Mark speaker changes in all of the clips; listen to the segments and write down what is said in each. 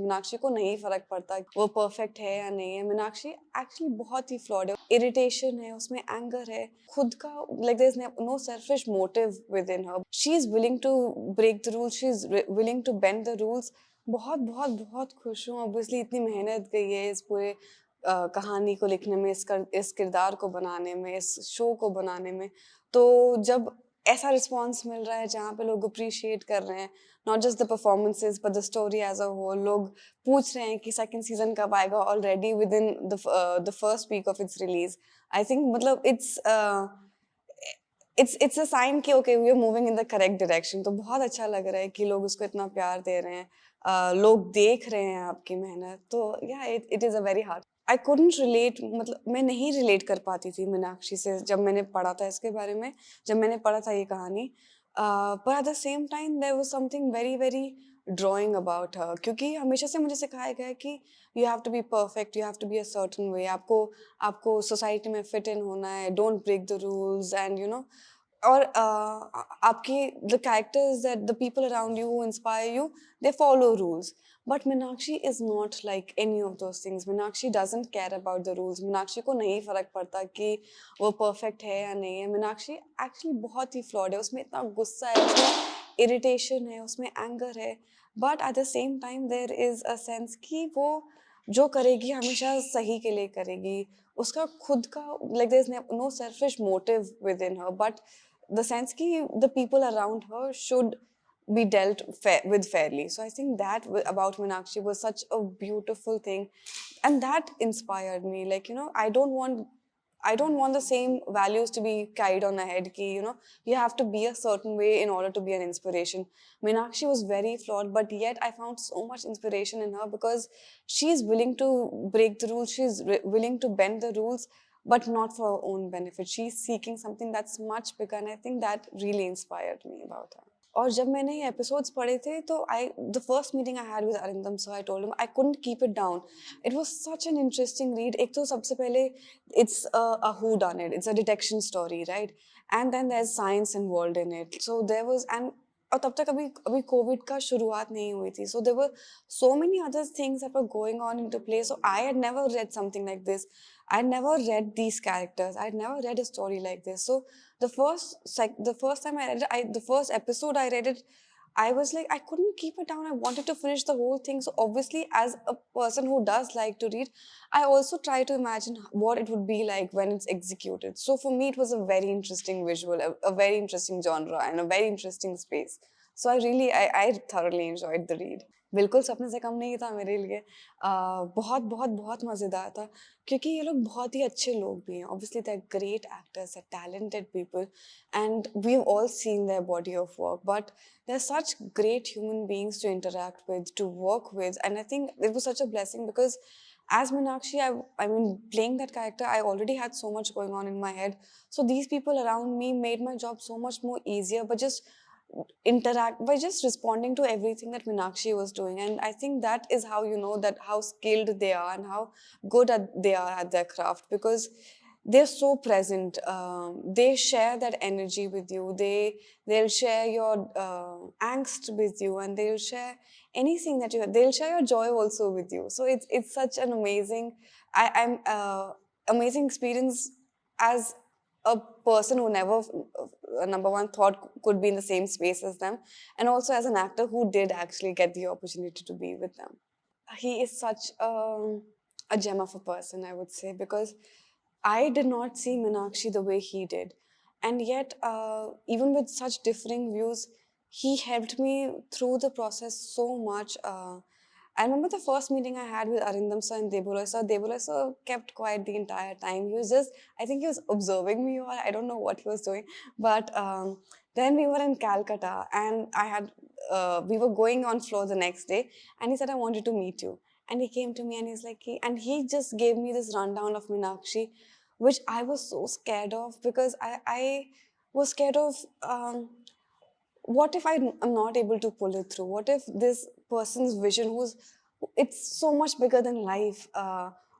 Speaker 1: मीनाक्षी को नहीं फर्क पड़ता वो परफेक्ट है या नहीं है. मीनाक्षी एक्चुअली बहुत ही फ्लॉड है. इरिटेशन है उसमें, एंगर है, खुद का like there's no selfish motive within her. She is willing to break the rules. She is willing to bend the rules. बहुत बहुत बहुत खुश हूँ. ऑब्वियसली इतनी मेहनत गई है इस पूरे कहानी को लिखने में, इस किरदार को बनाने में, इस शो को बनाने में. तो जब ऐसा रिस्पॉन्स मिल रहा है जहाँ पे लोग अप्रिशिएट कर रहे हैं, not just the performances but the story as a whole. लोग पूछ रहे हैं कि सेकंड सीजन कब आएगा, already within the first week of its release. I think मतलब इट्स अ साइन कि okay we are moving in the correct direction. तो बहुत अच्छा लग रहा है कि लोग उसको इतना प्यार दे रहे हैं, लोग देख रहे हैं आपकी मेहनत. तो या it is a very hard. I couldn't relate, मतलब मैं नहीं रिलेट कर पाती थी मीनाक्षी से जब मैंने पढ़ा था इसके बारे में, जब मैंने पढ़ा था ये कहानी. पर at the same time there was something very very drawing about her, क्योंकि हमेशा से मुझे सिखाया गया है कि you have to be perfect, you have to be a certain way. आपको आपको सोसाइटी में फिट इन होना है, don't break the rules and you know. और आपकी the characters that the people around you who inspire you, they follow rules. But Meenakshi is not like any of those things. Meenakshi doesn't care about the rules. Meenakshi को नहीं फर्क पड़ता कि वो perfect है या नहीं है. Meenakshi actually बहुत ही flawed है. उसमें इतना गुस्सा है, उसमें irritation है, उसमें anger है. But at the same time there is a sense कि वो जो करेगी हमेशा सही के लिए करेगी. उसका खुद का like there is no selfish motive within her. But the sense कि the people around her should be dealt with fairly. So I think that about Meenakshi was such a beautiful thing, and that inspired me. Like, you know, I don't want the same values to be carried on ahead. Ki, you know, you have to be a certain way in order to be an inspiration. Meenakshi was very flawed, but yet I found so much inspiration in her because she's willing to break the rules. She's willing to bend the rules, but not for her own benefit. She's seeking something that's much bigger, and I think that really inspired me about her. और जब मैंने ये episodes पढ़े थे तो the first meeting I had with Arindam sir, I told him I couldn't keep it down. It was such an interesting read. एक तो सबसे पहले it's a whodunit, it's a detection story, right, and then there is science involved in it. So there was and और तब तक अभी Covid का शुरुआत नहीं हुई थी. So there were so many other things that were going on into play. So I had never read something like this. I had never read these characters. I had never read a story like this. So the first time I read it, the first episode I read it, I was like, I couldn't keep it down. I wanted to finish the whole thing. So obviously, as a person who does like to read, I also try to imagine what it would be like when it's executed. So for me, it was a very interesting visual, a very interesting genre, and a very interesting space. So I thoroughly enjoyed the read. बिल्कुल सपने से कम नहीं था मेरे लिए. बहुत बहुत बहुत मज़ेदार था क्योंकि ये लोग बहुत ही अच्छे लोग भी हैं. Obviously they are great actors, they are talented people, and we have all seen their body of work, but they are such great human beings to interact with, to work with. And I think it was such a blessing because as Meenakshi, I mean, playing that character, I already had so much going on in my head. So these people around me made my job so much more easier, but just interact by just responding to everything that Meenakshi was doing. And I think that is how you know that how skilled they are and how good they are at their craft, because they're so present. They share that energy with you. They'll share your angst with you, and they'll share anything that you have. They'll share your joy also with you. So it's such an amazing experience as a person who never number one thought could be in the same space as them, and also as an actor who did actually get the opportunity to be with them. He is such a gem of a person, I would say, because I did not see Meenakshi the way he did, and yet even with such differing views, he helped me through the process so much. I remember the first meeting I had with Arindam sir and Debulai sir. Debulai sir kept quiet the entire time. He was just, I think he was observing me, or I don't know what he was doing. But then we were in Calcutta, and we were going on floor the next day, and he said, I wanted to meet you. And he came to me and he's like, he just gave me this rundown of Meenakshi, which I was so scared of, because I was scared of what if I'm not able to pull it through? What if this person's vision it's so much bigger than life?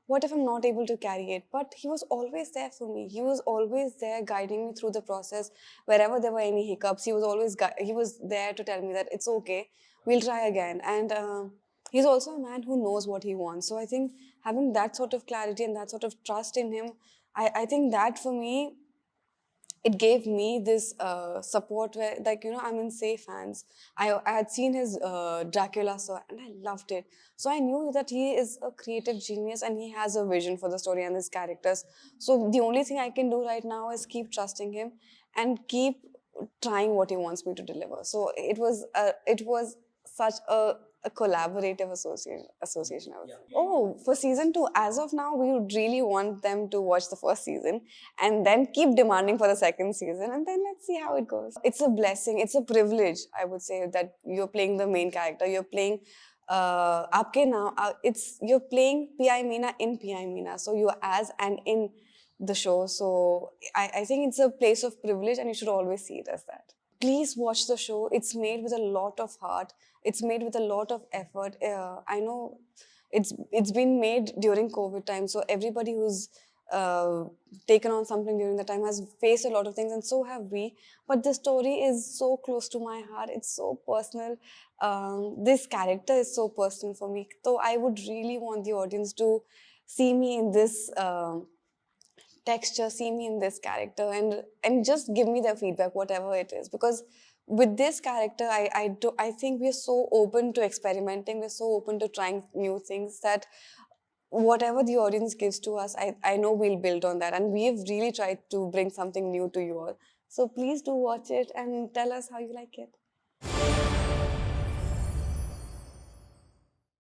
Speaker 1: What if I'm not able to carry it? But he was always there for me. He was always there guiding me through the process. Wherever there were any hiccups, he was there to tell me that it's okay, we'll try again. And he's also a man who knows what he wants. So I think having that sort of clarity and that sort of trust in him, I think that for me, it gave me this support where, like, I'm in safe hands. I had seen his Dracula, so, and I loved it. So I knew that he is a creative genius and he has a vision for the story and his characters. So the only thing I can do right now is keep trusting him and keep trying what he wants me to deliver. So it was such a collaborative association, I would say. Oh, for season 2, as of now, we would really want them to watch the first season and then keep demanding for the second season, and then let's see how it goes. It's a blessing, it's a privilege, I would say, that you're playing the main character. You're playing aapke naam, it's you're playing PI Meena in PI Meena. So you're as and in the show. So I think it's a place of privilege and you should always see it as that. Please watch the show. It's made with a lot of heart. It's made with a lot of effort. I know it's been made during COVID time, so everybody who's taken on something during the time has faced a lot of things, and so have we. But the story is so close to my heart. It's so personal. This character is so personal for me. So I would really want the audience to see me in this texture, see me in this character, and just give me their feedback, whatever it is. Because with this character, I think we're so open to experimenting, we're so open to trying new things that whatever the audience gives to us, I know we'll build on that. And we've really tried to bring something new to you all. So please do watch it and tell us how you like it.